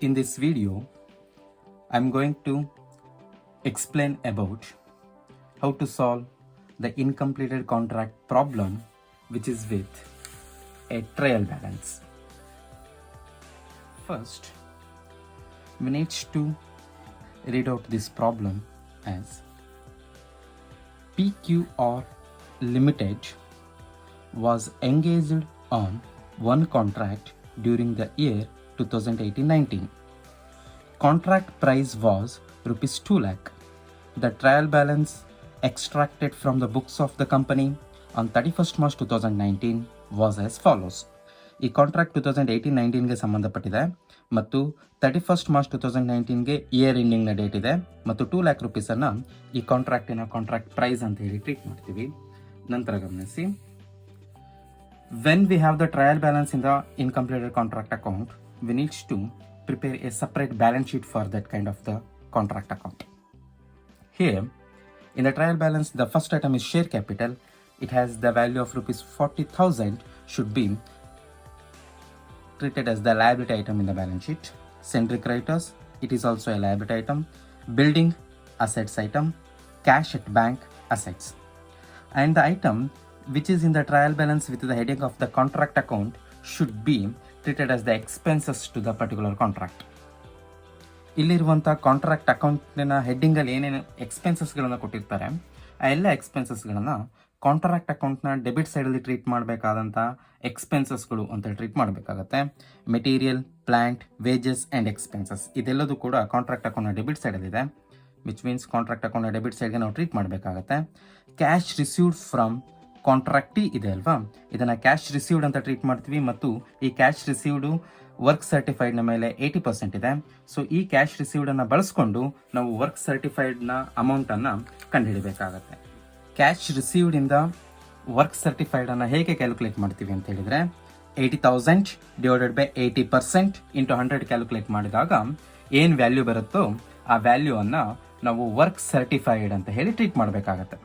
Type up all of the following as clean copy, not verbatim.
In this video, I'm going to explain about how to solve the incompleted contract problem, which is with a trial balance. First, we need to read out this problem as PQR Limited was engaged on one contract during the year 2018-19. Contract price was rupees 2 lakh. The trial balance extracted from the books of the company on 31st March 2019 was as follows. ಈ contract 2018-19ಗೆ ಸಂಬಂಧಪಟ್ಟಿದೆ ಮತ್ತು 31st March 2019ಗೆ year ಎಂಡಿಂಗ್ನ date ಇದೆ ಮತ್ತು 2 lac ರುಪೀಸನ್ನು ಈ ಕಾಂಟ್ರಾಕ್ಟಿನ contract price ಅಂತ ಹೇಳಿ treat ಮಾಡ್ತೀವಿ. ನಂತರ ಗಮನಿಸಿ, when we have the trial balance in the incompleted contract account, we need to prepare a separate balance sheet for that kind of the contract account. Here, in the trial balance, the first item is share capital. It has the value of rupees 40,000 should be treated as the liability item in the balance sheet. Sundry creditors, it is also a liability item. Building assets item, cash at bank assets. And the item which is in the trial balance with the heading of the contract account should be treated as the expenses to the particular contract. ಇಲ್ಲಿರುವಂಥ contract ಅಕೌಂಟಿನ ಹೆಡ್ಡಿಂಗಲ್ಲಿ ಏನೇನು ಎಕ್ಸ್ಪೆನ್ಸಸ್ಗಳನ್ನು ಕೊಟ್ಟಿರ್ತಾರೆ ಆ ಎಲ್ಲ ಎಕ್ಸ್ಪೆನ್ಸಸ್ಗಳನ್ನು contract ಅಕೌಂಟ್ನ ಡೆಬಿಟ್ ಸೈಡಲ್ಲಿ ಟ್ರೀಟ್ ಮಾಡಬೇಕಾದಂಥ ಎಕ್ಸ್ಪೆನ್ಸಸ್ಗಳು ಅಂತ ಟ್ರೀಟ್ ಮಾಡಬೇಕಾಗತ್ತೆ. Material, plant, wages and expenses ಇದೆಲ್ಲದೂ ಕೂಡ ಕಾಂಟ್ರಾಕ್ಟ್ ಅಕೌಂಟ್ನ ಡೆಬಿಟ್ ಸೈಡಲ್ಲಿದೆ. ವಿಚ್ ಮೀನ್ಸ್ ಕಾಂಟ್ರಾಕ್ಟ್ ಅಕೌಂಟ್ನ ಡೆಬಿಟ್ ಸೈಡ್ಗೆ ನಾವು ಟ್ರೀಟ್ ಮಾಡಬೇಕಾಗತ್ತೆ. ಕ್ಯಾಶ್ ರಿಸೀವ್ಡ್ ಫ್ರಮ್ ಕಾಂಟ್ರಾಕ್ಟಿ ಇದೆ ಅಲ್ವಾ, ಇದನ್ನು ಕ್ಯಾಶ್ ರಿಸೀವ್ಡ್ ಅಂತ ಟ್ರೀಟ್ ಮಾಡ್ತೀವಿ ಮತ್ತು ಈ ಕ್ಯಾಶ್ ರಿಸೀವ್ಡು ವರ್ಕ್ ಸರ್ಟಿಫೈಡ್ನ ಮೇಲೆ 80% ಇದೆ. ಸೊ ಈ ಕ್ಯಾಶ್ ರಿಸೀವ್ಡನ್ನು ಬಳಸ್ಕೊಂಡು ನಾವು ವರ್ಕ್ ಸರ್ಟಿಫೈಡ್ನ ಅಮೌಂಟನ್ನು ಕಂಡುಹಿಡಬೇಕಾಗತ್ತೆ. ಕ್ಯಾಶ್ ರಿಸೀವ್ಡಿಂದ ವರ್ಕ್ ಸರ್ಟಿಫೈಡನ್ನು ಹೇಗೆ ಕ್ಯಾಲ್ಕುಲೇಟ್ ಮಾಡ್ತೀವಿ ಅಂತ ಹೇಳಿದರೆ 80,000 ಡಿವೈಡೆಡ್ ಬೈ 80% ಇಂಟು 100 ಕ್ಯಾಲ್ಕುಲೇಟ್ ಮಾಡಿದಾಗ ಏನು ವ್ಯಾಲ್ಯೂ ಬರುತ್ತೋ ಆ ವ್ಯಾಲ್ಯೂವನ್ನು ನಾವು ವರ್ಕ್ ಸರ್ಟಿಫೈಡ್ ಅಂತ ಹೇಳಿ ಟ್ರೀಟ್ ಮಾಡಬೇಕಾಗತ್ತೆ.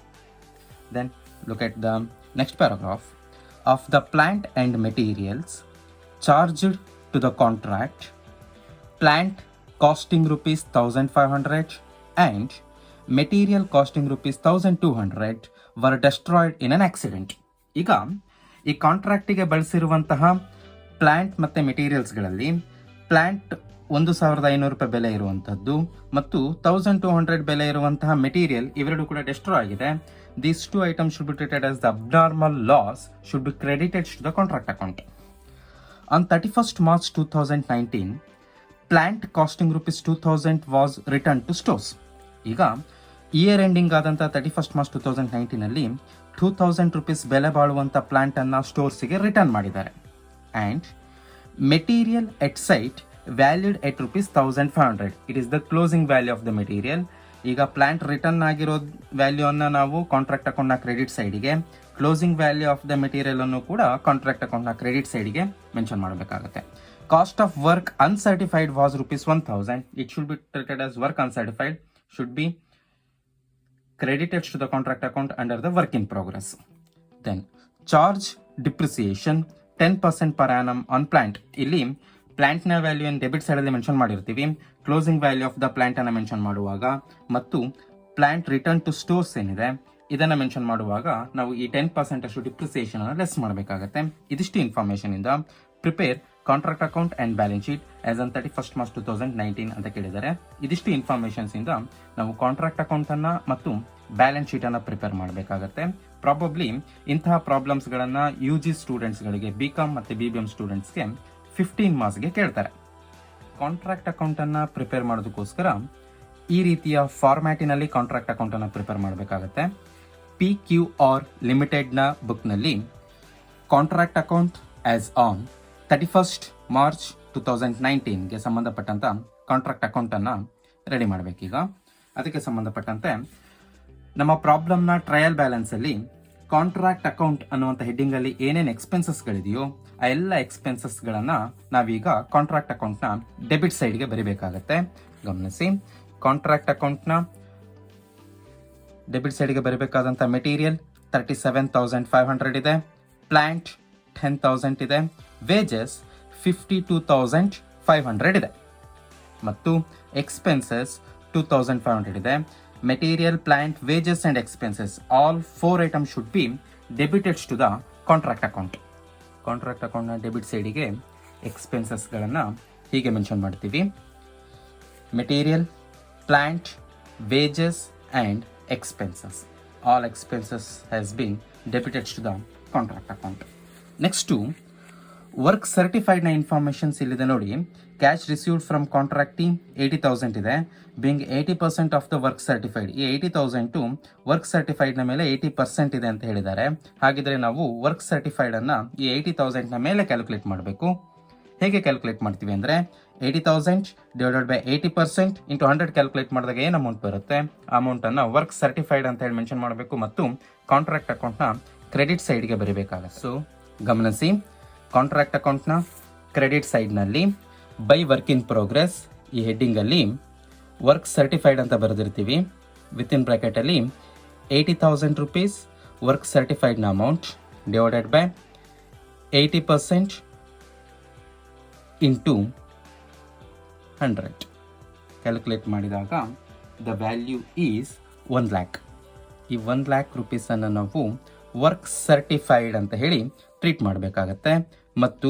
Then look at the next paragraph. Of the plant and materials charged to the contract, plant costing rupees 1,500 and material costing rupees 1,200 were destroyed in an accident. ಈಗ ಈ ಕಾಂಟ್ರಾಕ್ಟಿಗೆ ಬಳಸಿರುವಂತಹ plant ಮತ್ತು ಮೆಟೀರಿಯಲ್ಸ್ಗಳಲ್ಲಿ plant 1,500 ರೂಪಾಯಿ ಬೆಲೆ ಇರುವಂಥದ್ದು ಮತ್ತು 1,200 ಬೆಲೆ ಇರುವಂತಹ ಮೆಟೀರಿಯಲ್ ಇವೆರಡು ಕೂಡ ಡೆಸ್ಟ್ರಾಯ್ ಆಗಿದೆ. These two items should be treated as the abnormal loss should be credited to the contract account. On 31st March 2019, plant costing rupees 2,000 was returned to stores. ಈಗ ಇಯರ್ ಎಂಡಿಂಗ್ ಆದಂಥ 31st March 2019ನಲ್ಲಿ 2,000 rupees ಬೆಲೆ ಬಾಳುವಂಥ ಪ್ಲಾಂಟನ್ನು ಸ್ಟೋರ್ಸಿಗೆ return ಮಾಡಿದ್ದಾರೆ. And material at site valued at rupees 1,500. It is the closing value of the material. ಈಗ plant return ಆಗಿರೋ ವ್ಯಾಲ್ಯೂವನ್ನು ನಾವು contract ಅಕೌಂಟ್ನ credit ಸೈಡಿಗೆ, closing value of the material ಅನ್ನು ಕೂಡ ಕಾಂಟ್ರಾಕ್ಟ್ ಅಕೌಂಟ್ನ ಕ್ರೆಡಿಟ್ ಸೈಡಿಗೆ ಮೆನ್ಷನ್ ಮಾಡಬೇಕಾಗುತ್ತೆ. Cost of work uncertified was rupees 1,000. It should be treated as work uncertified, should be credited to the contract account under the work in progress. Then charge depreciation 10% per annum on plant. ಇಲ್ಲಿ ಪ್ಲಾಂಟ್ನ value ಏನು debit ಸೈಡಲ್ಲಿ mention ಮಾಡಿರ್ತೀವಿ, closing value of the ಪ್ಲಾಂಟನ್ನು mention ಮಾಡುವಾಗ ಮತ್ತು plant return to stores ಏನಿದೆ ಇದನ್ನು ಮೆನ್ಷನ್ ಮಾಡುವಾಗ ನಾವು ಈ 10% ಅಷ್ಟು ಡಿಪ್ರಿಸಿಯೇಷನ್ ಅನ್ನು ಲೆಸ್ ಮಾಡಬೇಕಾಗತ್ತೆ. ಇದಿಷ್ಟು ಇನ್ಫಾರ್ಮೇಷನ್ ಇಂದ prepare contract account and balance sheet as on 31st March 2019 ಅಂತ ಕೇಳಿದ್ದಾರೆ. ಇದಿಷ್ಟು ಇನ್ಫಾರ್ಮೇಷನ್ಸ್ ಇಂದ ನಾವು ಕಾಂಟ್ರಾಕ್ಟ್ ಅಕೌಂಟನ್ನು ಮತ್ತು ಬ್ಯಾಲೆನ್ಸ್ ಶೀಟನ್ನು ಪ್ರಿಪೇರ್ ಮಾಡಬೇಕಾಗತ್ತೆ. ಪ್ರಾಬಬ್ಲಿ ಇಂತಹ ಪ್ರಾಬ್ಲಮ್ಸ್ಗಳನ್ನು UG ಸ್ಟೂಡೆಂಟ್ಸ್ಗಳಿಗೆ, BCom ಮತ್ತು BBM ಸ್ಟೂಡೆಂಟ್ಸ್ಗೆ 15 ಮಾರ್ಕ್ಸ್ಗೆ ಕೇಳ್ತಾರೆ. ಕಾಂಟ್ರಾಕ್ಟ್ ಅಕೌಂಟನ್ನು ಪ್ರಿಪೇರ್ ಮಾಡೋದಕ್ಕೋಸ್ಕರ ಈ ರೀತಿಯ ಫಾರ್ಮ್ಯಾಟಿನಲ್ಲಿ ಕಾಂಟ್ರಾಕ್ಟ್ ಅಕೌಂಟನ್ನು ಪ್ರಿಪೇರ್ ಮಾಡಬೇಕಾಗತ್ತೆ. PQR ಲಿಮಿಟೆಡ್ನ ಬುಕ್ನಲ್ಲಿ contract account as on 31st March 2019ಗೆ ಸಂಬಂಧಪಟ್ಟಂಥ ಕಾಂಟ್ರಾಕ್ಟ್ ಅಕೌಂಟನ್ನು ರೆಡಿ ಮಾಡಬೇಕೀಗ. ಅದಕ್ಕೆ ಸಂಬಂಧಪಟ್ಟಂತೆ ನಮ್ಮ ಪ್ರಾಬ್ಲಮ್ನ ಟ್ರಯಲ್ ಬ್ಯಾಲೆನ್ಸಲ್ಲಿ ಕಾಂಟ್ರಾಕ್ಟ್ ಅಕೌಂಟ್ ಅನ್ನುವಂಥ ಹೆಡ್ಡಿಂಗಲ್ಲಿ ಏನೇನು ಎಕ್ಸ್ಪೆನ್ಸಸ್ಗಳಿದೆಯೋ ಆ ಎಲ್ಲ ಎಕ್ಸ್ಪೆನ್ಸಸ್ಗಳನ್ನು ನಾವೀಗ ಕಾಂಟ್ರಾಕ್ಟ್ ಅಕೌಂಟ್ನ ಡೆಬಿಟ್ ಸೈಡ್ಗೆ ಬರೀಬೇಕಾಗತ್ತೆ. ಗಮನಿಸಿ, ಕಾಂಟ್ರಾಕ್ಟ್ ಅಕೌಂಟ್ನ ಡೆಬಿಟ್ ಸೈಡ್ಗೆ ಬರಬೇಕಾದಂಥ ಮೆಟೀರಿಯಲ್ 37,500 ಇದೆ, ಪ್ಲಾಂಟ್ 10,000 ಇದೆ, ವೇಜಸ್ 52,500 ಇದೆ. ಮತ್ತು ಎಕ್ಸ್ಪೆನ್ಸಸ್ 2500 ಇದೆ. Material, plant, wages and expenses all 4 item should be debiteds to the contract account. Contract ಅಕೌಂಟ್ನ ಡೆಬಿಟ್ ಸೈಡಿಗೆ ಎಕ್ಸ್ಪೆನ್ಸಸ್ಗಳನ್ನು ಹೀಗೆ ಮೆನ್ಷನ್ ಮಾಡ್ತೀವಿ. Material, plant, wages and expenses. All expenses has been debiteds to the contract account. Next work ಸರ್ಟಿಫೈಡ್ನ informations ಇಲ್ಲಿದೆ ನೋಡಿ. Cash received from contractee 80,000 ಇದೆ. Being 80% of the work certified. ಈ 80,000 ವರ್ಕ್ ಸರ್ಟಿಫೈಡ್ನ ಮೇಲೆ 80% ಇದೆ ಅಂತ ಹೇಳಿದ್ದಾರೆ. ಹಾಗಿದ್ರೆ ನಾವು ವರ್ಕ್ ಸರ್ಟಿಫೈಡನ್ನು ಈ 80,000ನ ಮೇಲೆ ಕ್ಯಾಲ್ಕುಲೇಟ್ ಮಾಡಬೇಕು. ಹೇಗೆ ಕ್ಯಾಲ್ಕುಲೇಟ್ ಮಾಡ್ತೀವಿ ಅಂದರೆ 80,000 ಡಿವೈಡೆಡ್ ಬೈ 80% ಇಂಟು 100 ಕ್ಯಾಲ್ಕುಲೇಟ್ ಮಾಡಿದಾಗ ಏನು ಅಮೌಂಟ್ ಬರುತ್ತೆ, ಆ ಅಮೌಂಟನ್ನು ವರ್ಕ್ ಸರ್ಟಿಫೈಡ್ ಅಂತ ಹೇಳಿ ಮೆನ್ಷನ್ ಮಾಡಬೇಕು ಮತ್ತು ಕಾಂಟ್ರಾಕ್ಟ್ ಅಕೌಂಟ್ನ ಕ್ರೆಡಿಟ್ ಸೈಡ್ಗೆ ಬರೀಬೇಕಾಗುತ್ತೆ. ಸೊ ಗಮನಿಸಿ, ಕಾಂಟ್ರಾಕ್ಟ್ ಅಕೌಂಟ್ನ ಕ್ರೆಡಿಟ್ ಸೈಡ್ನಲ್ಲಿ ಬೈ ವರ್ಕ್ ಇನ್ ಪ್ರೋಗ್ರೆಸ್ ಈ ಹೆಡ್ಡಿಂಗಲ್ಲಿ ವರ್ಕ್ ಸರ್ಟಿಫೈಡ್ ಅಂತ ಬರೆದಿರ್ತೀವಿ. ವಿತಿನ್ ಬ್ರ್ಯಾಕೆಟಲ್ಲಿ 80,000 ರುಪೀಸ್ ವರ್ಕ್ ಸರ್ಟಿಫೈಡ್ನ amount divided by 80% into 100 calculate ಮಾಡಿದಾಗ ದ ವ್ಯಾಲ್ಯೂ ಈಸ್ 1 lakh. ಈ 1 lakh ರುಪೀಸನ್ನು ನಾವು ವರ್ಕ್ ಸರ್ಟಿಫೈಡ್ ಅಂತ ಹೇಳಿ ಟ್ರೀಟ್ ಮಾಡಬೇಕಾಗತ್ತೆ. ಮತ್ತು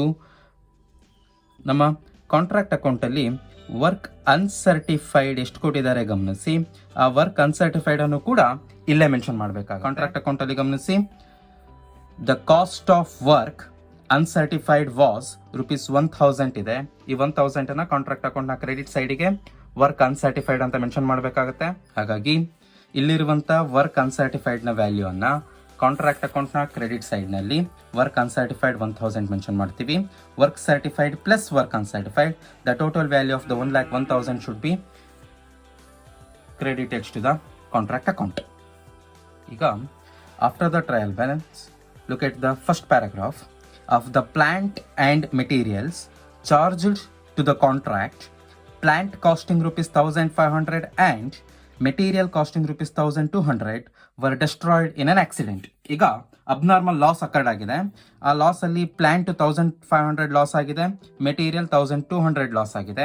ನಮ್ಮ ಕಾಂಟ್ರಾಕ್ಟ್ ಅಕೌಂಟಲ್ಲಿ ವರ್ಕ್ ಅನ್ಸರ್ಟಿಫೈಡ್ ಎಷ್ಟು ಕೊಟ್ಟಿದ್ದಾರೆ ಗಮನಿಸಿ. ಆ ವರ್ಕ್ ಅನ್ಸರ್ಟಿಫೈಡನ್ನು ಕೂಡ ಇಲ್ಲೇ ಮೆನ್ಷನ್ ಮಾಡಬೇಕಾಗುತ್ತೆ. ಕಾಂಟ್ರಾಕ್ಟ್ ಅಕೌಂಟಲ್ಲಿ ಗಮನಿಸಿ, the cost of work uncertified was ₹1,000 ಇದೆ. ಈ 1,000 ಕಾಂಟ್ರಾಕ್ಟ್ ಅಕೌಂಟ್ನ ಕ್ರೆಡಿಟ್ ಸೈಡಿಗೆ ವರ್ಕ್ ಅನ್ಸರ್ಟಿಫೈಡ್ ಅಂತ ಮೆನ್ಷನ್ ಮಾಡಬೇಕಾಗುತ್ತೆ. ಹಾಗಾಗಿ ಇಲ್ಲಿರುವಂಥ ವರ್ಕ್ ಅನ್ಸರ್ಟಿಫೈಡ್ನ ವ್ಯಾಲ್ಯೂವನ್ನು ಕಾಂಟ್ರಾಕ್ಟ್ ಅಕೌಂಟ್ನ ಕ್ರೆಡಿಟ್ ಸೈಡ್ನಲ್ಲಿ ವರ್ಕ್ ಅನ್ಸರ್ಟಿಫೈಡ್ 1,000 ಮೆನ್ಷನ್ ಮಾಡ್ತೀವಿ. Work certified plus work uncertified, the total value of the 1,01,000 should be credited to the contract account. ಈಗ after the trial balance, look at the first paragraph. Of the plant and materials charged to the contract, plant costing ₹1,500 and material costing ₹1,200 were destroyed in an accident. ಈಗ abnormal loss occurred ಆಗಿದೆ. ಆ loss ಅಲ್ಲಿ plant 1,500 loss ಆಗಿದೆ, material 1,200 loss ಆಗಿದೆ.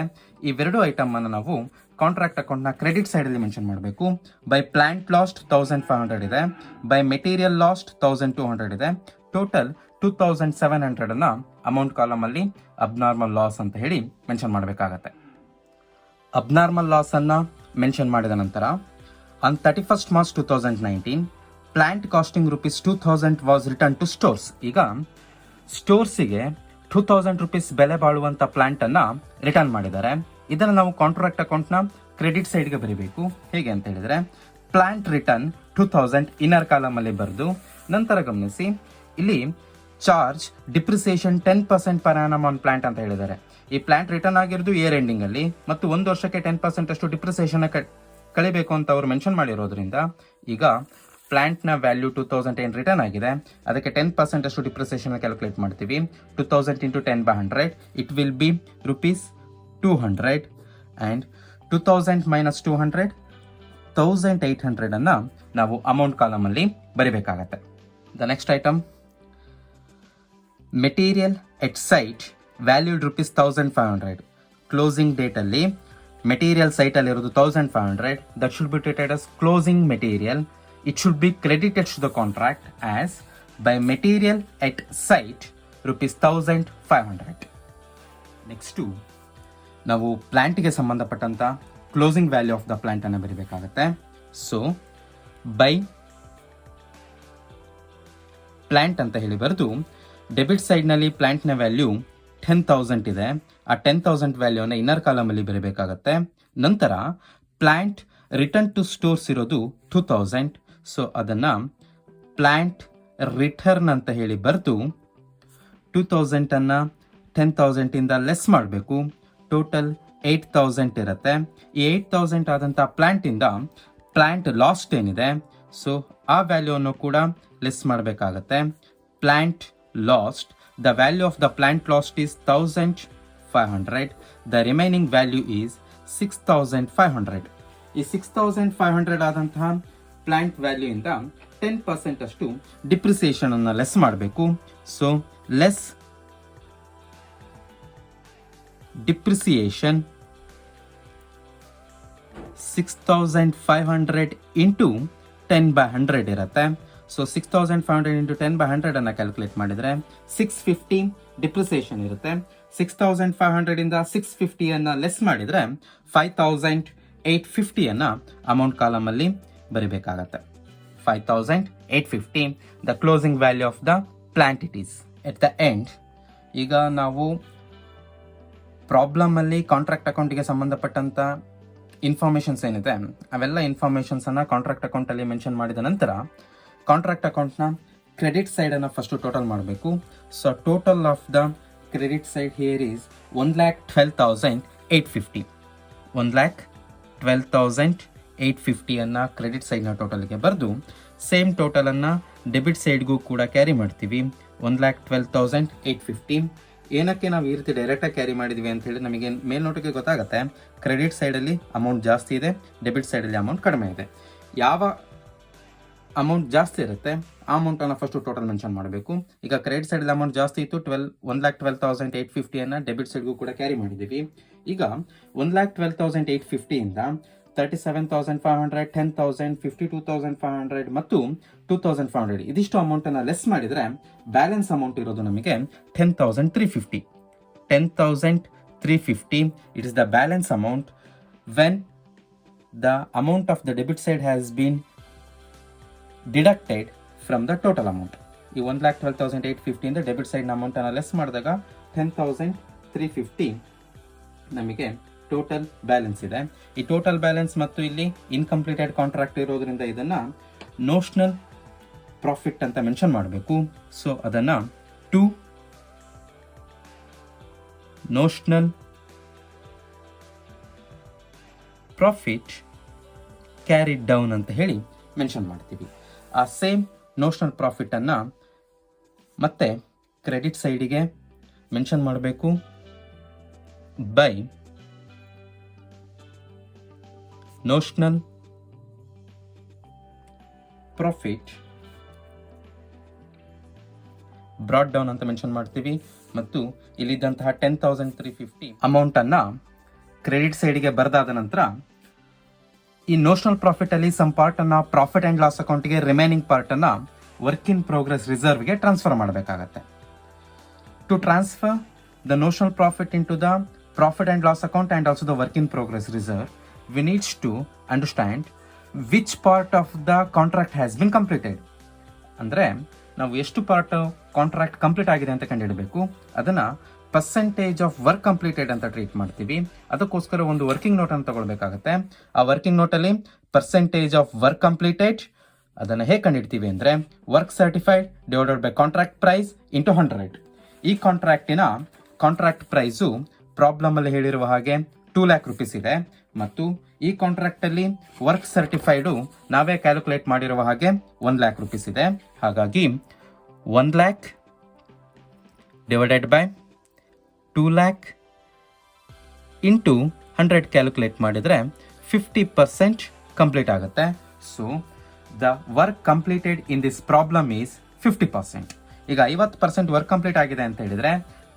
ಇವೆರಡು item ಅನ್ನು ನಾವು contract ಅಕೌಂಟ್ನ ಕ್ರೆಡಿಟ್ ಸೈಡಲ್ಲಿ ಮೆನ್ಷನ್ ಮಾಡಬೇಕು. ಬೈ ಪ್ಲಾಂಟ್ ಲಾಸ್ಟ್ 1,500 ಇದೆ, ಬೈ ಮೆಟೀರಿಯಲ್ ಲಾಸ್ಟ್ 1,200 ಇದೆ. ಟೋಟಲ್ 2,700 ಅಮೌಂಟ್ ಕಾಲಮ್ ಅಲ್ಲಿ ಅಬ್ನಾರ್ಮಲ್ ಲಾಸ್ ಅಂತ ಹೇಳಿ ಮೆನ್ಷನ್ ಮಾಡಬೇಕಾಗತ್ತೆ. ಅಬ್ನಾರ್ಮಲ್ ಲಾಸ್ ಅನ್ನ ಮೆನ್ಷನ್ ಮಾಡಿದ ನಂತರ on 31st March 2019 plant costing ₹2,000 was return to stores. ಈಗ ಸ್ಟೋರ್ಸಿಗೆ 2,000 ರುಪೀಸ್ ಬೆಲೆ ಬಾಳುವಂಥ ಪ್ಲಾಂಟನ್ನು ರಿಟರ್ನ್ ಮಾಡಿದ್ದಾರೆ. ಇದನ್ನು ನಾವು ಕಾಂಟ್ರಾಕ್ಟ್ ಅಕೌಂಟ್ನ ಕ್ರೆಡಿಟ್ ಸೈಡ್ಗೆ ಬರೀಬೇಕು. ಹೇಗೆ ಅಂತ ಹೇಳಿದರೆ ಪ್ಲಾಂಟ್ ರಿಟರ್ನ್ 2,000 ಇನ್ನರ್ ಕಾಲಮಲ್ಲಿ ಬರೆದು ನಂತರ ಗಮನಿಸಿ, ಇಲ್ಲಿ charge depreciation 10% per annum on plant ಅಂತ ಹೇಳಿದ್ದಾರೆ. ಈ ಪ್ಲಾಂಟ್ ರಿಟರ್ನ್ ಆಗಿರೋದು ಇಯರ್ ಎಂಡಿಂಗ್ ಅಲ್ಲಿ ಮತ್ತು 1 ವರ್ಷಕ್ಕೆ 10% ಅಷ್ಟು ಡಿಪ್ರಿಸಿಯೇಷನ್ ಕಳಿಬೇಕು ಅಂತ ಅವರು ಮೆನ್ಷನ್ ಮಾಡಿರೋದ್ರಿಂದ ಈಗ ಪ್ಲಾಂಟ್ನ ವ್ಯಾಲ್ಯೂ 2,000 ಏನು ರಿಟರ್ನ್ ಆಗಿದೆ, ಅದಕ್ಕೆ 10% ಅಷ್ಟು ಡಿಪ್ರಿಸಿಯೇಷನ್ ಕ್ಯಾಲ್ಕುಲೇಟ್ ಮಾಡ್ತೀವಿ. 2,000 into 10 by 100 it will be ₹200 and 2,000 minus 200 1,800 ಅನ್ನು ನಾವು ಅಮೌಂಟ್ ಕಾಲಮಲ್ಲಿ ಬರಿಬೇಕಾಗತ್ತೆ. The next item, material at site valued ₹1,500. Closing ಡೇಟಲ್ಲಿ ಮೆಟೀರಿಯಲ್ ಸೈಟಲ್ಲಿ ಇರೋದು 1,500. That should be treated as closing material. It should be credited to the contract as by material at site ₹1,500. Next ನಾವು ಪ್ಲಾಂಟ್ಗೆ ಸಂಬಂಧಪಟ್ಟಂಥ closing value of the plant ಅನ್ನು ಬರೀಬೇಕಾಗತ್ತೆ. So by plant ಅಂತ ಹೇಳಿ ಬರೆದು ಡೆಬಿಟ್ ಸೈಡ್ನಲ್ಲಿ ಪ್ಲಾಂಟ್ನ ವ್ಯಾಲ್ಯೂ 10,000 ಇದೆ. ಆ 10,000 ವ್ಯಾಲ್ಯೂನ ಇನ್ನರ್ ಕಾಲಮಲ್ಲಿ ಬರೀಬೇಕಾಗತ್ತೆ. ನಂತರ ಪ್ಲಾಂಟ್ ರಿಟರ್ನ್ ಟು ಸ್ಟೋರ್ಸ್ ಇರೋದು 2,000. ಸೊ ಅದನ್ನು ಪ್ಲಾಂಟ್ ರಿಟರ್ನ್ ಅಂತ ಹೇಳಿ ಬರೆದು 2,000 10,000 ಇಂದ ಲೆಸ್ ಮಾಡಬೇಕು. ಟೋಟಲ್ 8,000 ಇರುತ್ತೆ. ಈ 8,000 ಆದಂಥ ಪ್ಲಾಂಟಿಂದ ಪ್ಲಾಂಟ್ ಲಾಸ್ಟ್ ಏನಿದೆ, ಸೊ ಆ ವ್ಯಾಲ್ಯೂವನ್ನು ಕೂಡ ಲೆಸ್ ಮಾಡಬೇಕಾಗತ್ತೆ. Plant last, the value of the plant lost is 1,500. The remaining value is 6,500. ಈ 6,500 ಆದಂತಹ ಪ್ಲಾಂಟ್ ವ್ಯಾಲ್ಯೂ ಇಂದ 10% ಅಷ್ಟು ಡಿಪ್ರಿಸಿಯೇಷನ್ ಅನ್ನು ಲೆಸ್ ಮಾಡಬೇಕು. ಸೊ ಲೆಸ್ ಡಿಪ್ರಿಸಿಯೇಷನ್ 6,500 ಇಂಟು 10/100 ಇರುತ್ತೆ. ಸೊ 6,500 ಇಂಟು 10/100 ಅನ್ನು ಕ್ಯಾಲ್ಕುಲೇಟ್ ಮಾಡಿದರೆ 650 ಡಿಪ್ರಿಸಿಯೇಷನ್ ಇರುತ್ತೆ. 6,500 ಇಂದ 650 ಅನ್ನು ಲೆಸ್ ಮಾಡಿದರೆ 5,850 ಅನ್ನು ಅಮೌಂಟ್ ಕಾಲಮಲ್ಲಿ ಬರಿಬೇಕಾಗತ್ತೆ. 5,850 the closing value of the plant it is. At the end ಈಗ ನಾವು ಪ್ರಾಬ್ಲಮಲ್ಲಿ ಕಾಂಟ್ರಾಕ್ಟ್ ಅಕೌಂಟಿಗೆ ಸಂಬಂಧಪಟ್ಟಂಥ ಇನ್ಫಾರ್ಮೇಷನ್ಸ್ ಏನಿದೆ ಅವೆಲ್ಲ ಇನ್ಫಾರ್ಮೇಷನ್ಸನ್ನು ಕಾಂಟ್ರಾಕ್ಟ್ ಅಕೌಂಟಲ್ಲಿ ಮೆನ್ಷನ್ ಮಾಡಿದ ನಂತರ ಕಾಂಟ್ರಾಕ್ಟ್ ಅಕೌಂಟ್ನ ಕ್ರೆಡಿಟ್ ಸೈಡನ್ನು ಫಸ್ಟು ಟೋಟಲ್ ಮಾಡಬೇಕು. So total of the credit side here is 1,12,850. 1,12,850 ಅನ್ನು ಕ್ರೆಡಿಟ್ ಸೈಡ್ನ ಟೋಟಲ್ಗೆ ಬರೆದು ಸೇಮ್ ಟೋಟಲನ್ನು ಡೆಬಿಟ್ ಸೈಡ್ಗೂ ಕೂಡ ಕ್ಯಾರಿ ಮಾಡ್ತೀವಿ. 1,12,850. ಏನಕ್ಕೆ ನಾವು ಈ ರೀತಿ ಡೈರೆಕ್ಟಾಗಿ ಕ್ಯಾರಿ ಮಾಡಿದ್ವಿ ಅಂತ ಹೇಳಿ ನಮಗೆ ಮೇಲ್ನೋಟಕ್ಕೆ ಗೊತ್ತಾಗುತ್ತೆ. ಕ್ರೆಡಿಟ್ ಸೈಡಲ್ಲಿ ಅಮೌಂಟ್ ಜಾಸ್ತಿ ಇದೆ, ಡೆಬಿಟ್ ಸೈಡಲ್ಲಿ ಅಮೌಂಟ್ ಕಡಿಮೆ ಇದೆ. ಯಾವ ಅಮೌಂಟ್ ಜಾಸ್ತಿ ಇರುತ್ತೆ ಆ ಅಮೌಂಟನ್ನು ಫಸ್ಟು ಟೋಟಲ್ ಮೆನ್ಷನ್ ಮಾಡಬೇಕು. ಈಗ ಕ್ರೆಡಿಟ್ ಸೈಡಲ್ಲಿ ಅಮೌಂಟ್ ಜಾಸ್ತಿ ಇತ್ತು, 1,12,850 ಅನ್ನು ಡೆಬಿಟ್ ಸೈಡ್ಗೂ ಕೂಡ ಕ್ಯಾರಿ ಮಾಡಿದ್ದೀವಿ. ಈಗ 1,12,850 ಇಂದ 37,500, 10,000, 52,500 ಮತ್ತು 2,500 ಇದಿಷ್ಟು ಅಮೌಂಟನ್ನು ಲೆಸ್ ಮಾಡಿದರೆ ಬ್ಯಾಲೆನ್ಸ್ ಅಮೌಂಟ್ ಇರೋದು ನಮಗೆ 10,350. 10,350 it is the balance amount when the amount of the debit side has been deducted from the total amount. ಈ 1,12,850 ಇಂದ ಡೆಬಿಟ್ ಸೈಡ್ನ ಅಮೌಂಟನ್ನು ಲೆಸ್ ಮಾಡಿದಾಗ 10,350 ನಮಗೆ ಟೋಟಲ್ ಬ್ಯಾಲೆನ್ಸ್ ಇದೆ. ಈ ಟೋಟಲ್ ಬ್ಯಾಲೆನ್ಸ್ ಮತ್ತು ಇಲ್ಲಿ ಇನ್ಕಂಪ್ಲೀಟೆಡ್ ಕಾಂಟ್ರಾಕ್ಟ್ ಇರೋದ್ರಿಂದ ಇದನ್ನು ನೋಷನಲ್ ಪ್ರಾಫಿಟ್ ಅಂತ ಮೆನ್ಷನ್ ಮಾಡಬೇಕು. ಸೊ ಅದನ್ನು to notional profit carried down ಅಂತ ಹೇಳಿ ಮೆನ್ಷನ್ ಮಾಡ್ತೀವಿ. ಆ ಸೇಮ್ ನೋಷನಲ್ ಪ್ರಾಫಿಟನ್ನು ಮತ್ತೆ ಕ್ರೆಡಿಟ್ ಸೈಡಿಗೆ ಮೆನ್ಷನ್ ಮಾಡಬೇಕು by notional profit brought down ಅಂತ ಮೆನ್ಷನ್ ಮಾಡ್ತೀವಿ. ಮತ್ತು ಇಲ್ಲಿದ್ದಂತಹ 10,350 ಅಮೌಂಟನ್ನು ಕ್ರೆಡಿಟ್ ಸೈಡಿಗೆ ಬರೆದಾದ ನಂತರ ಈ ನೋಷನಲ್ ಪ್ರಾಫಿಟಲ್ಲಿ ಸಮ್ ಪಾರ್ಟನ್ನು ಪ್ರಾಫಿಟ್ ಆ್ಯಂಡ್ ಲಾಸ್ ಅಕೌಂಟಿಗೆ, ರಿಮೈನಿಂಗ್ ಪಾರ್ಟನ್ನು ವರ್ಕ್ ಇನ್ ಪ್ರೋಗ್ರೆಸ್ ರಿಸರ್ವ್ಗೆ ಟ್ರಾನ್ಸ್ಫರ್ ಮಾಡಬೇಕಾಗತ್ತೆ. To transfer the notional profit into the profit and loss account and also the work in progress reserve, we needs to understand which part of the contract has been completed. ಅಂದರೆ ನಾವು ಎಷ್ಟು part contract complete ಆಗಿದೆ ಅಂತ ಕಂಡುಹಿಡಬೇಕು. ಅದನ್ನು percentage of work completed ಅಂತ treat ಮಾಡ್ತೀವಿ. ಅದಕ್ಕೋಸ್ಕರ ಒಂದು ವರ್ಕಿಂಗ್ ನೋಟ್ ಅನ್ನು ತಗೊಳ್ಬೇಕಾಗತ್ತೆ. ಆ ವರ್ಕಿಂಗ್ ನೋಟಲ್ಲಿ ಪರ್ಸೆಂಟೇಜ್ ಆಫ್ ವರ್ಕ್ ಕಂಪ್ಲೀಟೆಡ್ ಅದನ್ನು ಹೇಗೆ ಕಂಡುಹಿಡ್ತೀವಿ ಅಂದರೆ work certified divided by contract price into 100. ಈ ಕಾಂಟ್ರಾಕ್ಟಿನ ಕಾಂಟ್ರಾಕ್ಟ್ ಪ್ರೈಸು ಪ್ರಾಬ್ಲಮಲ್ಲಿ ಹೇಳಿರುವ ಹಾಗೆ 2 lakh rupees ಇದೆ. ಮತ್ತು ಈ ಕಾಂಟ್ರಾಕ್ಟಲ್ಲಿ ವರ್ಕ್ ಸರ್ಟಿಫೈಡು ನಾವೇ ಕ್ಯಾಲ್ಕುಲೇಟ್ ಮಾಡಿರುವ ಹಾಗೆ 1 lakh rupees ಇದೆ. ಹಾಗಾಗಿ 1 lakh divided by 2 lakh into 100 calculate ಮಾಡಿದರೆ 50% ಕಂಪ್ಲೀಟ್ ಆಗುತ್ತೆ. So the work completed in this problem is 50%. ಈಗ 50% ವರ್ಕ್ ಕಂಪ್ಲೀಟ್ ಆಗಿದೆ ಅಂತ ಹೇಳಿದರೆ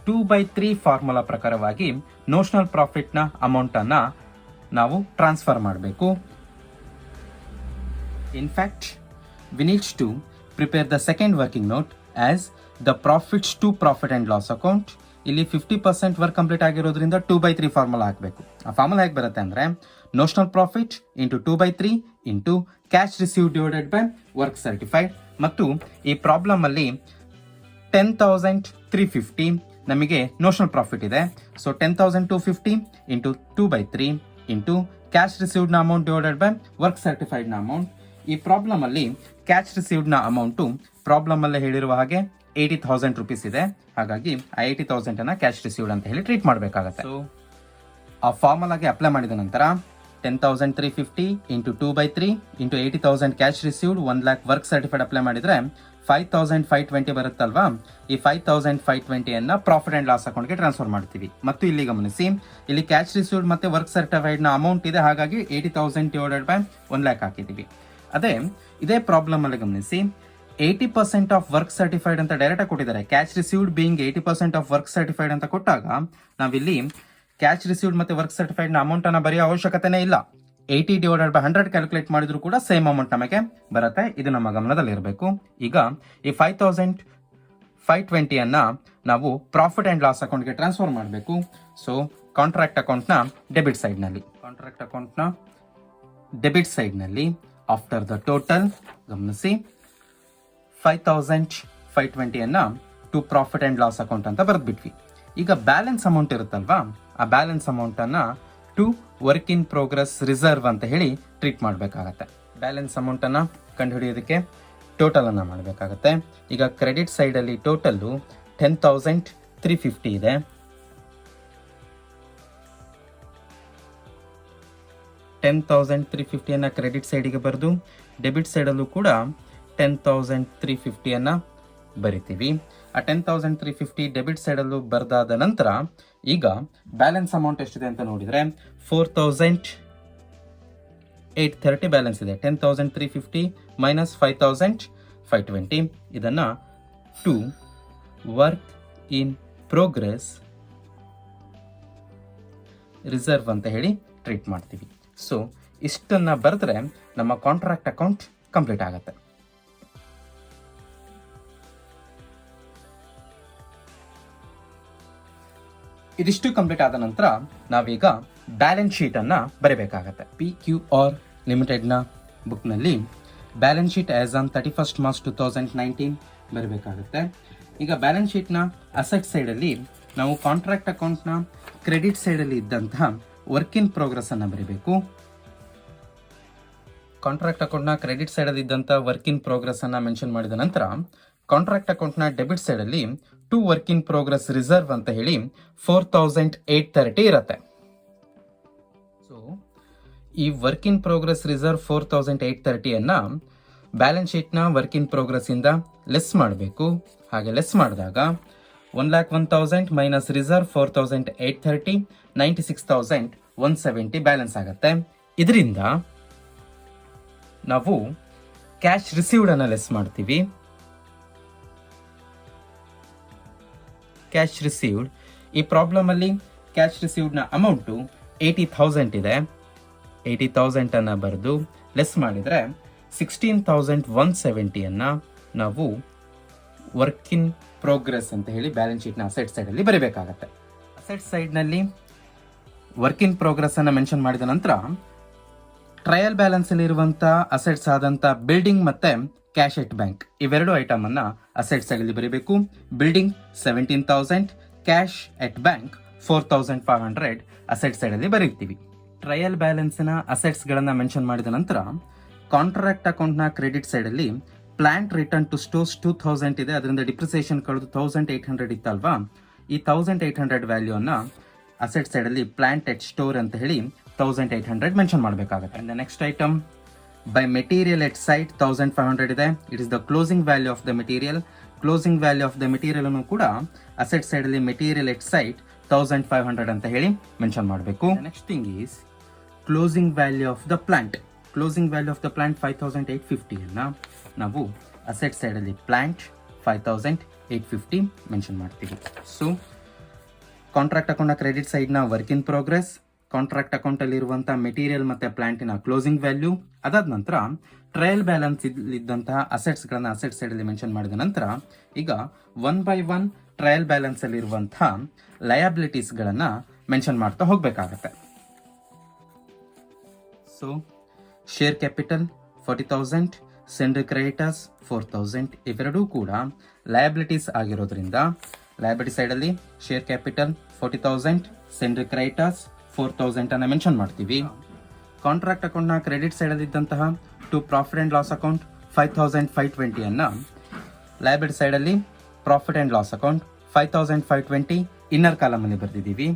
2/3 ಫಾರ್ಮುಲಾ ಪ್ರಕಾರವಾಗಿ ನೋಷನಲ್ ಪ್ರಾಫಿಟ್ನ ಅಮೌಂಟನ್ನು ನಾವು ಟ್ರಾನ್ಸ್ಫರ್ ಮಾಡಬೇಕು. In fact we needs to prepare the second working note as the profits to profit and loss account. ಇಲ್ಲಿ 50% ವರ್ಕ್ ಕಂಪ್ಲೀಟ್ ಆಗಿರೋದ್ರಿಂದ 2/3 ಫಾರ್ಮುಲಾ ಹಾಕಬೇಕು. ಆ ಫಾರ್ಮುಲಾ ಹೇಗೆ ಬರುತ್ತೆ ಅಂದರೆ notional profit into 2/3 into cash receive divided by work certified. ಮತ್ತು ಈ ಪ್ರಾಬ್ಲಮಲ್ಲಿ 10,350 ನಮಗೆ ನೋಷನಲ್ ಪ್ರಾಫಿಟ್ ಇದೆ. ಸೊ 10,250 ಇಂಟು 2/3 ಇಂಟು ಕ್ಯಾಶ್ ರಿಸೀವ್ಡ್ನ ಅಮೌಂಟ್ ಡಿವೈಡೆಡ್ ಬೈ ವರ್ಕ್ ಸರ್ಟಿಫೈಡ್ನ ಅಮೌಂಟ್. ಈ ಪ್ರಾಬ್ಲಮಲ್ಲಿ ಕ್ಯಾಶ್ ರಿಸೀವ್ಡ್ನ ಅಮೌಂಟು ಪ್ರಾಬ್ಲಮಲ್ಲೇ ಹೇಳಿರುವ ಹಾಗೆ 80,000 rupees ಇದೆ. ಹಾಗಾಗಿ ಆ 80,000 ಕ್ಯಾಶ್ ರಿಸೀವ್ಡ್ ಅಂತ ಹೇಳಿ ಟ್ರೀಟ್ ಮಾಡಬೇಕಾಗತ್ತೆ. ಸೊ ಆ ಫಾರ್ಮುಲಾಗೆ ಅಪ್ಲೈ ಮಾಡಿದ ನಂತರ 10,350 into 2/3 into 80,000 cash received 1 lakh work certified apply ಮಾಡಿದರೆ 5,520 ಬರುತ್ತಲ್ವಾ. ಈ 5,520 ಪ್ರಾಫಿಟ್ ಆ್ಯಂಡ್ ಲಾಸ್ ಅಕೌಂಟ್ಗೆ ಟ್ರಾನ್ಸ್ಫರ್ ಮಾಡ್ತೀವಿ. ಮತ್ತು ಇಲ್ಲಿ ಗಮನಿಸಿ, ಇಲ್ಲಿ ಕ್ಯಾಶ್ ರಿಸೀವ್ಡ್ ಮತ್ತು ವರ್ಕ್ ಸರ್ಟಿಫೈಡ್ನ ಅಮೌಂಟ್ ಇದೆ. ಹಾಗಾಗಿ 80,000 ಡಿವೈಡೆಡ್ ಬೈ 1 lakh ಹಾಕಿದ್ದೀವಿ. ಇದೇ ಪ್ರಾಬ್ಲಮ್ ಅಲ್ಲಿ ಗಮನಿಸಿ, 80% ಆಫ್ ವರ್ಕ್ ಸರ್ಟಿಫೈಡ್ ಅಂತ ಡೈರೆಕ್ಟ್ ಕೊಟ್ಟಿದ್ದಾರೆ. Cash received being 80% of work certified ಅಂತ ಕೊಟ್ಟಾಗ ನಾವಿಲ್ಲಿ ಕ್ಯಾಶ್ ರಿಸೀವ್ಡ್ ಮತ್ತೆ ವರ್ಕ್ ಸರ್ಟಿಫೈಡ್ನ ಅಮೌಂಟ್ ಅನ್ನ ಬರೆಯೋ ಅವಶ್ಯಕತೆನೇ ಇಲ್ಲ. 80 ಡಿವೈಡೆಡ್ ಬೈ 100 ಕ್ಯಾಲ್ಕುಲೇಟ್ ಮಾಡಿದ್ರು ಕೂಡ ಸೇಮ್ ಅಮೌಂಟ್ ನಮಗೆ ಬರುತ್ತೆ. ಇದು ನಮ್ಮ ಗಮನದಲ್ಲಿ ಇರಬೇಕು. ಈಗ ಈ 5520 ಅನ್ನ ನಾವು ಪ್ರಾಫಿಟ್ ಅಂಡ್ ಲಾಸ್ ಅಕೌಂಟ್ಗೆ ಟ್ರಾನ್ಸ್ಫರ್ ಮಾಡಬೇಕು. ಸೊ ಕಾಂಟ್ರಾಕ್ಟ್ ಅಕೌಂಟ್ನ ಡೆಬಿಟ್ ಸೈಡ್ನಲ್ಲಿ ಆಫ್ಟರ್ ದ ಟೋಟಲ್ ಗಮನಿಸಿ 5520 ಅನ್ನ to profit and loss account ಅಂತ ಬರೆದ್ಬಿಟ್ವಿ. ಈಗ ಬ್ಯಾಲೆನ್ಸ್ ಅಮೌಂಟ್ ಇರುತ್ತಲ್ವಾ, ಆ ಬ್ಯಾಲೆನ್ಸ್ ಅಮೌಂಟ್ ಅನ್ನ to work in progress reserve ಅಂತ ಹೇಳಿ ಟ್ರೀಟ್ ಮಾಡಬೇಕಾಗತ್ತೆ. ಬ್ಯಾಲೆನ್ಸ್ ಅಮೌಂಟ್ ಅನ್ನ ಕಂಡುಹಿಡಿಯೋದಕ್ಕೆ ಟೋಟಲ್ ಅನ್ನ ಮಾಡಬೇಕಾಗತ್ತೆ. ಈಗ ಕ್ರೆಡಿಟ್ ಸೈಡ್ ಅಲ್ಲಿ ಟೋಟಲ್ 10,350 ಇದೆ. 10,350 ಅನ್ನ ಕ್ರೆಡಿಟ್ ಸೈಡಿಗೆ ಬರೆದು ಡೆಬಿಟ್ ಸೈಡಲ್ಲೂ ಕೂಡ 10,350 ಅನ್ನ ಬರಿತೀವಿ. ಆ 10,350 ಡೆಬಿಟ್ ಸೈಡಲ್ಲೂ ಬರೆದಾದ ನಂತರ ಈಗ ಬ್ಯಾಲೆನ್ಸ್ ಅಮೌಂಟ್ ಎಷ್ಟಿದೆ ಅಂತ ನೋಡಿದ್ರೆ 4,830 ಬ್ಯಾಲೆನ್ಸ್ ಇದೆ. 10,350 ಮೈನಸ್ 5,520 ಇದನ್ನ to work in progress reserve ಅಂತ ಹೇಳಿ ಟ್ರೀಟ್ ಮಾಡ್ತೀವಿ. ಸೊ ಇಷ್ಟನ್ನ ಬರೆದ್ರೆ ನಮ್ಮ ಕಾಂಟ್ರಾಕ್ಟ್ ಅಕೌಂಟ್ ಕಂಪ್ಲೀಟ್ ಆಗುತ್ತೆ. ಇದಿಷ್ಟು ಕಂಪ್ಲೀಟ್ ಆದ ನಂತರ ನಾವೀಗ ಬ್ಯಾಲೆನ್ಸ್ ಶೀಟ್ ಅನ್ನ ಬರೀಬೇಕಾಗತ್ತೆ. PQR ಲಿಮಿಟೆಡ್ ನ ಬುಕ್ ನಲ್ಲಿ balance sheet as on 31st March 2019 ಬರಬೇಕಾಗುತ್ತೆ. ಈಗ ಬ್ಯಾಲೆನ್ಸ್ ಶೀಟ್ ನ ಅಸೆಟ್ ಸೈಡ್ ಅಲ್ಲಿ ನಾವು ಕಾಂಟ್ರಾಕ್ಟ್ ಅಕೌಂಟ್ ನ ಕ್ರೆಡಿಟ್ ಸೈಡ್ ಅಲ್ಲಿ ಇದ್ದಂತಹ ವರ್ಕ್ ಇನ್ ಪ್ರೋಗ್ರೆಸ್ ಅನ್ನ ಬರೀಬೇಕು. ಕಾಂಟ್ರಾಕ್ಟ್ ಅಕೌಂಟ್ ನ ಕ್ರೆಡಿಟ್ ಸೈಡ್ ಅಲ್ಲಿ ಇದ್ದಂತಹ ವರ್ಕ್ ಇನ್ ಪ್ರೋಗ್ರೆಸ್ ಅನ್ನ ಮೆನ್ಷನ್ ಮಾಡಿದ ನಂತರ ಕಾಂಟ್ರಾಕ್ಟ್ ಅಕೌಂಟ್ ನ ಡೆಬಿಟ್ ಸೈಡ್ ಅಲ್ಲಿ to work in progress reserve ಅಂತ ಹೇಳಿ 4,830 ಇರುತ್ತೆ. ಸೊ ಈ ವರ್ಕ್ ಇನ್ ಪ್ರೋಗ್ರೆಸ್ ರಿಸರ್ವ್ 4,830 ಅನ್ನ ಬ್ಯಾಲೆನ್ಸ್ ಶೀಟ್ ನ ವರ್ಕ್ ಇನ್ ಪ್ರೋಗ್ರೆಸ್ ಇಂದ ಲೆಸ್ ಮಾಡಬೇಕು. ಹಾಗೆ ಲೆಸ್ ಮಾಡಿದಾಗ 1,01,000 ಮೈನಸ್ ರಿಸರ್ವ್ 4,830 96,170 ಬ್ಯಾಲೆನ್ಸ್ ಆಗುತ್ತೆ. ಇದರಿಂದ ನಾವು ಕ್ಯಾಶ್ ರಿಸೀವ್ಡ್ ಅನ್ನ ಲೆಸ್ ಮಾಡ್ತೀವಿ. ಕ್ಯಾಶ್ ರಿಸೀವ್ಡ್ ಈ ಪ್ರಾಬ್ಲಮ್ ಅಲ್ಲಿ ಕ್ಯಾಶ್ ರಿಸೀವ್ಡ್ ನ ಅಮೌಂಟ್ 80,000 ಇದೆ. 80,000 ಅನ್ನ ಬರೆದು ಲೆಸ್ ಮಾಡಿದ್ರೆ 16,170 ಅನ್ನ ನಾವು ವರ್ಕ್ ಇನ್ ಪ್ರೋಗ್ರೆಸ್ ಅಂತ ಹೇಳಿ ಬ್ಯಾಲೆನ್ಸ್ ಶೀಟ್ ನ ಅಸೆಟ್ ಸೈಡ್ ಅಲ್ಲಿ ಬರೀಬೇಕಾಗತ್ತೆ. ಅಸೆಟ್ ಸೈಡ್ ನಲ್ಲಿ ವರ್ಕ್ ಇನ್ ಪ್ರೋಗ್ರೆಸ್ ಅನ್ನ ಮೆನ್ಷನ್ ಮಾಡಿದ ನಂತರ ಟ್ರಯಲ್ ಬ್ಯಾಲೆನ್ಸ್ ಅಲ್ಲಿ ಇರುವಂತಹ ಅಸೆಟ್ಸ್ ಆದಂತ ಬಿಲ್ಡಿಂಗ್ ಮತ್ತೆ ಕ್ಯಾಶ್ ಎಟ್ ಬ್ಯಾಂಕ್ ಇವೆರಡು ಐಟಮ್ ಅನ್ನ ಅಸೆಟ್ ಸೈಡ್ ಅಲ್ಲಿ ಬರೀಬೇಕು. ಬಿಲ್ಡಿಂಗ್ 17,000, ಕ್ಯಾಶ್ ಎಟ್ ಬ್ಯಾಂಕ್ 4,500 ಅಸೆಟ್ ಸೈಡ್ ಅಲ್ಲಿ ಬರೀತೀವಿ. ಟ್ರಯಲ್ ಬ್ಯಾಲೆನ್ಸ್ ನ ಅಸೆಟ್ಸ್ ಗಳನ್ನ ಮೆನ್ಷನ್ ಮಾಡಿದ ನಂತರ ಕಾಂಟ್ರಾಕ್ಟ್ ಅಕೌಂಟ್ ನ ಕ್ರೆಡಿಟ್ ಸೈಡ್ ಅಲ್ಲಿ ಪ್ಲಾಂಟ್ ರಿಟರ್ನ್ ಟು ಸ್ಟೋರ್ಸ್ 2,000 ಇದೆ. ಅದರಿಂದ ಡಿಪ್ರಿಸಿಯೇಷನ್ ಕಳೆದು 1,800 ಇತ್ತಲ್ವಾ, ಈ 1,800 ವ್ಯಾಲ್ಯೂ ಅನ್ನ ಅಸೆಟ್ ಸೈಡ್ ಅಲ್ಲಿ ಪ್ಲಾಂಟ್ ಎಟ್ ಸ್ಟೋರ್ ಅಂತ ಹೇಳಿ 1,800 ಮೆನ್ಷನ್ ಮಾಡಬೇಕಾಗುತ್ತೆ. And next item by material at site 1,500 ಇದೆ. It is the closing value of the material. Closing value of the material ಅನ್ನು ಕೂಡ ಅಸೆಟ್ ಸೈಡ್ ಅಲ್ಲಿ ಮೆಟೀರಿಯಲ್ ಎಟ್ ಸೈಟ್ 1,500 ಅಂತ ಹೇಳಿ ಮೆನ್ಷನ್ ಮಾಡಬೇಕು. Next thing is closing value of the plant. Closing value of the plant 5,850 ಅನ್ನ ನಾವು asset side ಅಲ್ಲಿ plant 5,850 mention ಮಾಡ್ತೀವಿ. ಸೊ ಕಾಂಟ್ರಾಕ್ಟ್ ಅಕೌಂಟ್ ನ ಕ್ರೆಡಿಟ್ ಸೈಡ್ ನ work in progress, contract account ಅಲ್ಲಿ ಇರುವಂತಹ ಮೆಟೀರಿಯಲ್ ಮತ್ತೆ ಪ್ಲಾಂಟಿನ ಕ್ಲೋಸಿಂಗ್ ವ್ಯಾಲ್ಯೂ, ಅದಾದ ನಂತರ ಟ್ರಯಲ್ ಬ್ಯಾಲೆನ್ಸ್ ಇದ್ದಂತಹ ಅಸೆಟ್ಸ್ ಗಳನ್ನ ಅಸೆಟ್ ಸೈಡ್ ಅಲ್ಲಿ ಮೆನ್ಷನ್ ಮಾಡಿದ ನಂತರ ಈಗ 1 by 1 ಟ್ರಯಲ್ ಬ್ಯಾಲೆನ್ಸ್ ಅಲ್ಲಿ ಇರುವಂತಹ ಲಯಬಿಲಿಟೀಸ್ ಗಳನ್ನ ಮೆನ್ಷನ್ ಮಾಡ್ತಾ ಹೋಗ್ಬೇಕಾಗತ್ತೆ. So share capital 40,000, sundry creditors 4,000 ಇವೆರಡೂ ಕೂಡ ಲಯಬಿಲಿಟೀಸ್ ಆಗಿರೋದ್ರಿಂದ ಲಯಬಿಲಿಟಿ ಸೈಡ್ ಅಲ್ಲಿ ಶೇರ್ ಕ್ಯಾಪಿಟಲ್ 40,000, ಸೆಂಡ್ರಿ ಕ್ರೆಡಿಟರ್ಸ್ 4,000 ಅನ್ನ ಮೆನ್ಷನ್ ಮಾಡ್ತೀವಿ. ಕಾಂಟ್ರಾಕ್ಟ್ ಅಕೌಂಟ್ ನ ಕ್ರೆಡಿಟ್ ಸೈಡ್ ಅಲ್ಲಿ ಇದ್ದಂತಹ to profit and loss account 5,520 ಅನ್ನ ಲಯಬಿಲಿಟಿ ಸೈಡ್ ಅಲ್ಲಿ profit and loss account 5,520 inner column ಅಲ್ಲಿ ಬರೆದಿದ್ದೀವಿ.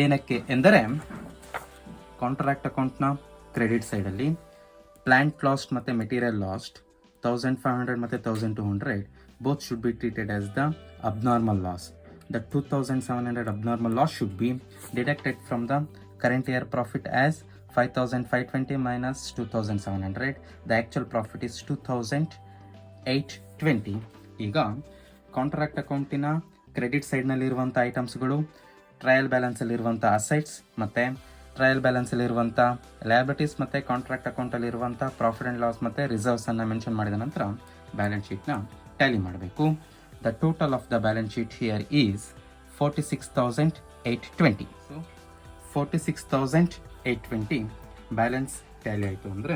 ಏನಕ್ಕೆ ಎಂದರೆ ಕಾಂಟ್ರಾಕ್ಟ್ ಅಕೌಂಟ್ ನ ಕ್ರೆಡಿಟ್ ಸೈಡ್ ಅಲ್ಲಿ ಪ್ಲಾಂಟ್ ಲಾಸ್ಟ್ ಮತ್ತೆ ಮೆಟೀರಿಯಲ್ ಲಾಸ್ಟ್ 1,500 ಮತ್ತೆ 1,200 both should be treated as the abnormal loss. The 2,700 abnormal loss should be deducted from the current year profit as 5,520 minus 2,700. The actual profit is 2,820. ಈಗ contract ಅಕೌಂಟಿನ credit ಸೈಡ್ನಲ್ಲಿ ಇರುವಂಥ ಐಟಮ್ಸ್ಗಳು trial balance ಅಲ್ಲಿ ಇರುವಂಥ assets ಮತ್ತೆ trial ಬ್ಯಾಲೆನ್ಸಲ್ಲಿರುವಂಥ liabilities ಮತ್ತು contract ಅಕೌಂಟಲ್ಲಿರುವಂಥ profit and loss ಮತ್ತು ರಿಸರ್ವ್ಸನ್ನು mention ಮಾಡಿದ ನಂತರ ಬ್ಯಾಲೆನ್ಸ್ ಶೀಟ್ನ ಟ್ಯಾಲಿ ಮಾಡಬೇಕು. The total of the balance sheet here is 46,820. So 46,820 balance Tally ಆಯಿತು ಅಂದರೆ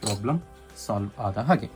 ಪ್ರಾಬ್ಲಮ್ ಸಾಲ್ವ್ ಆದ ಹಾಗೆ.